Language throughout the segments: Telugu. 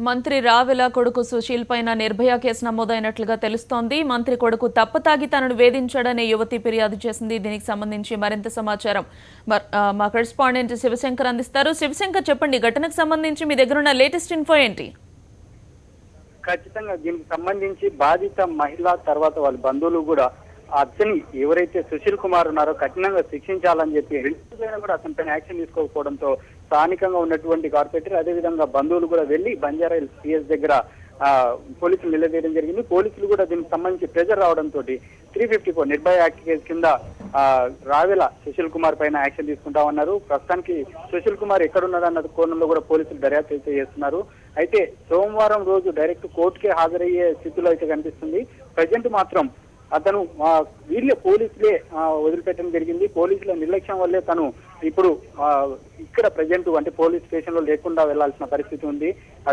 మంత్రి రావెల కొడుకు సుశీల్ పైన నిర్భయ కేసు నమోదైనట్లుగా తెలుస్తోంది. మంత్రి కొడుకు తప్పతాగి తనను వేధించాడనే యువతి ఫిర్యాదు చేసింది. దీనికి సంబంధించి మరింత సమాచారం మా కరెస్పాండెంట్ శివశంకర్ అందిస్తారు. శివశంకర్, చెప్పండి, ఘటనకు సంబంధించి మీ దగ్గర ఉన్న లేటెస్ట్ ఇన్ఫో ఏంటి? ఖచ్చితంగా దీనికి సంబంధించి బాధిత మహిళ తర్వాత వాళ్ళ బంధువులు కూడా అతని ఎవరైతే సుశీల్ కుమార్ ఉన్నారో కఠినంగా శిక్షించాలని చెప్పి రెండుపైన కూడా అతనిపైన యాక్షన్ తీసుకోకపోవడంతో స్థానికంగా ఉన్నటువంటి కార్పొరేటర్ అదేవిధంగా బంధువులు కూడా వెళ్లి బంజారాహిల్స్ పిఎస్ దగ్గర పోలీసులు నిలదీయడం జరిగింది. పోలీసులు కూడా దీనికి సంబంధించి ప్రెజర్ రావడంతో 354 నిర్భయ యాక్ట్ కేసు కింద రావెల సుశీల్ కుమార్ పైన యాక్షన్ తీసుకుంటామన్నారు. ప్రస్తుతానికి సుశీల్ కుమార్ ఎక్కడున్నారన్న కోణంలో కూడా పోలీసులు దర్యాప్తు అయితే చేస్తున్నారు. అయితే సోమవారం రోజు డైరెక్ట్ కోర్టుకే హాజరయ్యే స్థితిలో అయితే కనిపిస్తుంది. ప్రజెంట్ మాత్రం అతను వీళ్ళే పోలీసులే వదిలిపెట్టడం జరిగింది. పోలీసుల నిర్లక్ష్యం వల్లే తను ఇప్పుడు ఇక్కడ ప్రజెంట్ అంటే పోలీస్ స్టేషన్ లో లేకుండా వెళ్లాల్సిన పరిస్థితి ఉంది.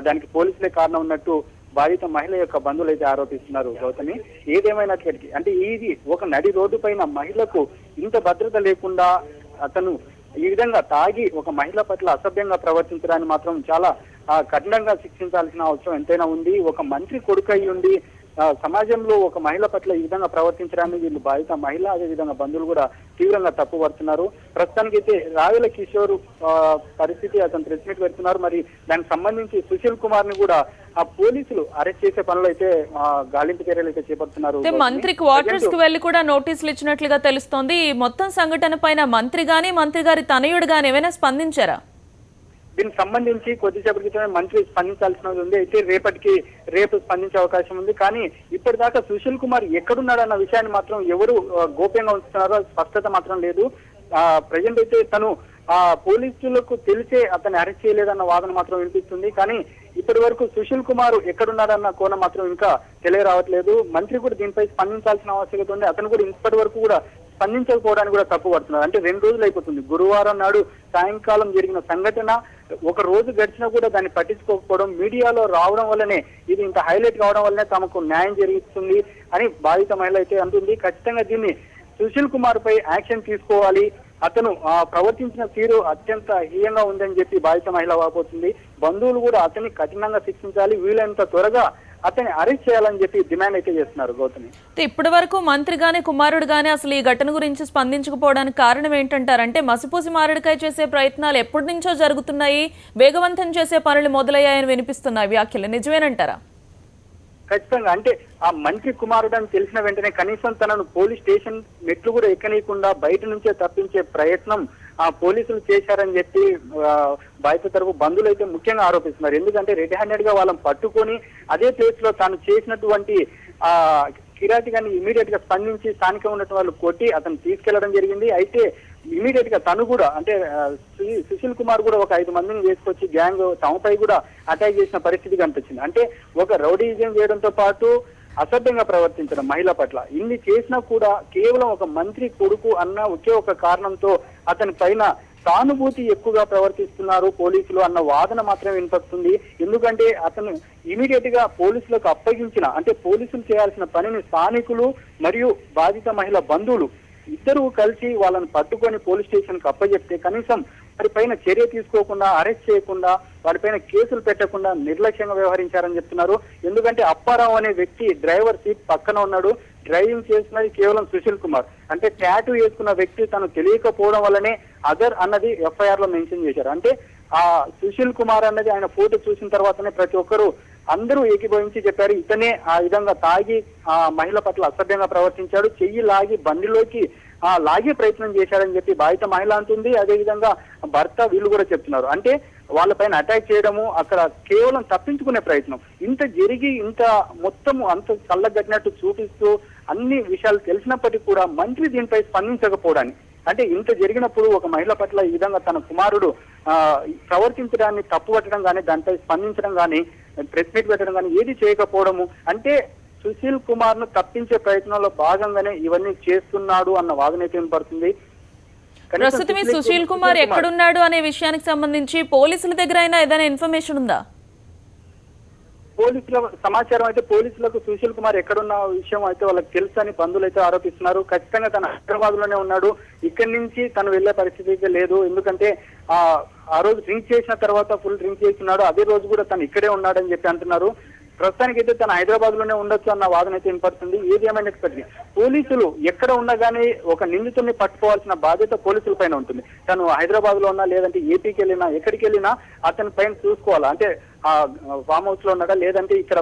దానికి పోలీసులే కారణం ఉన్నట్టు బాధిత మహిళ యొక్క బంధువులు అయితే ఆరోపిస్తున్నారు. గౌతమి, ఏదేమైనప్పటికీ అంటే ఇది ఒక నడి రోడ్డు పైన మహిళకు ఇంత భద్రత లేకుండా అతను ఈ విధంగా తాగి ఒక మహిళ పట్ల అసభ్యంగా ప్రవర్తించడాన్ని మాత్రం చాలా కఠినంగా శిక్షించాల్సిన అవసరం ఎంతైనా ఉంది. ఒక మంత్రి కొడుకు అయి ఉండి సమాజంలో ఒక మహిళ పట్ల ఈ విధంగా ప్రవర్తించడాన్ని వీళ్ళు బాధిత మహిళ అదేవిధంగా బంధువులు కూడా తీవ్రంగా తప్పుపడుతున్నారు. ప్రస్తుతానికి అయితే రావెల కిషోర్ పరిస్థితి అతను ప్రెస్ మీట్ పెడుతున్నారు. మరి దానికి సంబంధించి సుశీల్ కుమార్ ని కూడా ఆ పోలీసులు అరెస్ట్ చేసే పనులు అయితే గాలింపు చర్యలు అయితే చేపడుతున్నారు. మంత్రి క్వార్టర్స్ కు వెళ్లి కూడా నోటీసులు ఇచ్చినట్లుగా తెలుస్తోంది. మొత్తం సంఘటన పైన మంత్రి గారి తనయుడు గాని ఏమైనా స్పందించారా? దీనికి సంబంధించి కొద్దిసేపటి క్రితమే మంత్రి స్పందించాల్సినది ఉంది. అయితే రేపు స్పందించే అవకాశం ఉంది. కానీ ఇప్పటిదాకా సుశీల్ కుమార్ ఎక్కడున్నాడన్న విషయాన్ని మాత్రం ఎవరు గోప్యంగా ఉంచుతున్నారో స్పష్టత మాత్రం లేదు. ప్రజెంట్ అయితే తను పోలీసులకు తెలిసే అతన్ని అరెస్ట్ చేయలేదన్న వాదన మాత్రం వినిపిస్తుంది. కానీ ఇప్పటి వరకు సుశీల్ కుమార్ ఎక్కడున్నాడన్న కోణం మాత్రం ఇంకా తెలియరావట్లేదు. మంత్రి కూడా దీనిపై స్పందించాల్సిన ఆవశ్యకత ఉంది. అతను కూడా ఇప్పటి వరకు కూడా స్పందించకపోవడానికి కూడా తప్పుపడుతున్నారు. అంటే 2 రోజులు అయిపోతుంది. గురువారం నాడు సాయంకాలం జరిగిన సంఘటన ఒక రోజు గడిచినా కూడా దాన్ని పట్టించుకోకపోవడం, మీడియాలో రావడం వల్లనే ఇది ఇంత హైలైట్ కావడం వల్లనే తమకు న్యాయం జరుగుతుంది అని బాధిత మహిళ అయితే అంటుంది. ఖచ్చితంగా దీన్ని సుశీల్ కుమార్ పై యాక్షన్ తీసుకోవాలి. అతను ప్రవర్తించిన తీరు అత్యంత హీయంగా ఉందని చెప్పి బాధిత మహిళ వాపోతుంది. బంధువులు కూడా అతన్ని కఠినంగా శిక్షించాలి, వీలైనంత త్వరగా అతన్ని అరెస్ట్ చేయాలని చెప్పి డిమాండ్ అయితే చేస్తున్నారు. గౌతమి, ఇప్పటి వరకు మంత్రి గాని కుమారుడు గాని అసలు ఈ ఘటన గురించి స్పందించకపోవడానికి కారణం ఏంటంటారంటే మసిపూసి మారడికాయ చేసే ప్రయత్నాలు ఎప్పటి నుంచో జరుగుతున్నాయి, వేగవంతం చేసే పనులు మొదలయ్యాయని వినిపిస్తున్నాయి వ్యాఖ్యలు నిజమేనంటారా? ఖచ్చితంగా. అంటే ఆ మంత్రి కుమారుడు అని తెలిసిన వెంటనే కనీసం తనను పోలీస్ స్టేషన్ మెట్లు కూడా ఎక్కనీయకుండా బయట నుంచే తప్పించే ప్రయత్నం పోలీసులు చేశారని చెప్పి బాధిత తరపు బంధువులు అయితే ముఖ్యంగా ఆరోపిస్తున్నారు. ఎందుకంటే రెడ్ హ్యాండెడ్ గా వాళ్ళని పట్టుకొని అదే ప్లేస్ లో తాను చేసినటువంటి కిరాటి గాని ఇమీడియట్ గా స్పందించి స్థానికంగా ఉన్నటువంటి వాళ్ళు కొట్టి అతను తీసుకెళ్లడం జరిగింది. అయితే ఇమీడియట్ గా తను కూడా అంటే సుశీల్ కుమార్ కూడా ఒక 5 మందిని వేసుకొచ్చి గ్యాంగ్ తమపై కూడా అటాక్ చేసిన పరిస్థితి కనిపించింది. అంటే ఒక రౌడీజం చేయడంతో పాటు అసభ్యంగా ప్రవర్తించడం మహిళ పట్ల ఇన్ని చేసినా కూడా కేవలం ఒక మంత్రి కొడుకు అన్న ఒకే ఒక కారణంతో అతని పైన సానుభూతి ఎక్కువగా ప్రవర్తిస్తున్నారు పోలీసులు అన్న వాదన మాత్రమే వినిపిస్తుంది. ఎందుకంటే అతను ఇమీడియట్ గా పోలీసులకు అప్పగించిన అంటే పోలీసులు చేయాల్సిన పనిని స్థానికులు మరియు బాధిత మహిళ బంధువులు ఇద్దరు కలిసి వాళ్ళని పట్టుకొని పోలీస్ స్టేషన్ కు అప్పచెప్తే కనీసం వారిపైన చర్య తీసుకోకుండా అరెస్ట్ చేయకుండా వారిపైన కేసులు పెట్టకుండా నిర్లక్ష్యంగా వ్యవహరించారని చెప్తున్నారు. ఎందుకంటే అప్పారావు అనే వ్యక్తి డ్రైవర్ సీట్ పక్కన ఉన్నాడు. డ్రైవింగ్ చేస్తున్నది కేవలం సుశీల్ కుమార్. అంటే టాటూ వేసుకున్న వ్యక్తి తను తెలియకపోవడం వల్లనే అదర్ అన్నది ఎఫ్ఐఆర్ లో మెన్షన్ చేశారు. అంటే ఆ సుశీల్ కుమార్ అన్నది ఆయన ఫోటో చూసిన తర్వాతనే ప్రతి ఒక్కరు అందరూ ఏకీభవించి చెప్పారు ఇతనే ఆ విధంగా తాగి ఆ మహిళ పట్ల అసభ్యంగా ప్రవర్తించాడు, చెయ్యి లాగి బండిలోకి లాగే ప్రయత్నం చేశాడని చెప్పి బాధిత మహిళ అంటుంది. అదేవిధంగా భర్త వీళ్ళు కూడా చెప్తున్నారు. అంటే వాళ్ళపైన అటాక్ చేయడము అక్కడ కేవలం తప్పించుకునే ప్రయత్నం ఇంత జరిగి ఇంత మొత్తము అంత చల్లగట్టినట్టు చూపిస్తూ అన్ని విషయాలు తెలిసినప్పటికీ కూడా మంత్రి దీనిపై స్పందించకపోవడానికి అంటే ఇంత జరిగినప్పుడు ఒక మహిళ పట్ల ఈ విధంగా తన కుమారుడు ప్రవర్తించడాన్ని తప్పుపట్టడం కానీ దానిపై స్పందించడం కానీ ప్రెస్ మీట్ పెట్టడం కానీ ఏది చేయకపోవడము అంటే సుశీల్ కుమార్ ను తప్పించే ప్రయత్నంలో భాగంగానే ఇవన్నీ చేస్తున్నాడు అన్న వాదన అయితే వినపడుతుంది. ప్రస్తుతం సుశీల్ కుమార్ ఎక్కడున్నాడు అనే విషయానికి సంబంధించి పోలీసుల దగ్గర అయినా ఏదైనా ఇన్ఫర్మేషన్ ఉందా? పోలీసుల సమాచారం అయితే పోలీసులకు సుశీల్ కుమార్ ఎక్కడున్న విషయం అయితే వాళ్ళకి తెలుసు అని బంధువులు అయితే ఆరోపిస్తున్నారు. ఖచ్చితంగా తను హైదరాబాద్ లోనే ఉన్నాడు, ఇక్కడి నుంచి తను వెళ్లే పరిస్థితి అయితే లేదు. ఎందుకంటే ఆ రోజు డ్రింక్ చేసిన తర్వాత ఫుల్ డ్రింక్ చేస్తున్నాడు, అదే రోజు కూడా తను ఇక్కడే ఉన్నాడని చెప్పి అంటున్నారు. ప్రస్తుతానికి అయితే తను హైదరాబాద్ లోనే ఉండొచ్చు అన్న వాదన అయితే వినపడుతుంది. ఏది ఏమైనప్పటికీ పోలీసులు ఎక్కడ ఉన్నా కానీ ఒక నిందితుడిని పట్టుకోవాల్సిన బాధ్యత పోలీసుల పైన ఉంటుంది. తను హైదరాబాద్ లో ఉన్నా లేదంటే ఏపీకి వెళ్ళినా ఎక్కడికి వెళ్ళినా అతని పైన చూసుకోవాలా, అంటే ఆ ఫామ్ హౌస్ లో ఉన్నాడా లేదంటే ఇక్కడ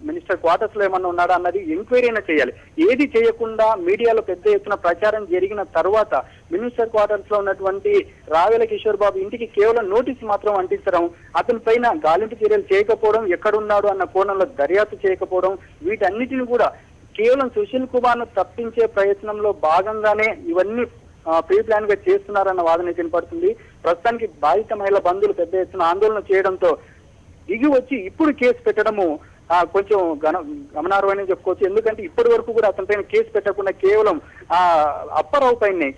మినిస్టర్ క్వార్టర్స్ లో ఏమన్నా ఉన్నాడా అన్నది ఎంక్వైరీ అయినా చేయాలి. ఏది చేయకుండా మీడియాలో పెద్ద ఎత్తున ప్రచారం జరిగిన తర్వాత మినిస్టర్ క్వార్టర్స్ లో ఉన్నటువంటి రావెల కిషోర్ బాబు ఇంటికి కేవలం నోటీస్ మాత్రం అంటించడం, అతని పైన గాలింపు చర్యలు చేయకపోవడం, ఎక్కడున్నాడు అన్న కోణంలో దర్యాప్తు చేయకపోవడం, వీటన్నిటిని కూడా కేవలం సుశీల్ కుమార్ ను తప్పించే ప్రయత్నంలో భాగంగానే ఇవన్నీ ప్రీ ప్లాన్ గా చేస్తున్నారన్న వాదన వినపడుతుంది. ప్రస్తుతానికి బాధిత మహిళ బంధువులు పెద్ద ఎత్తున ఆందోళన చేయడంతో దిగి వచ్చి ఇప్పుడు కేసు పెట్టడము కొంచెం గమనార్హమని చెప్పుకోవచ్చు. ఎందుకంటే ఇప్పటి వరకు కూడా అతని పైన కేసు పెట్టకుండా కేవలం అప్పారావు పైన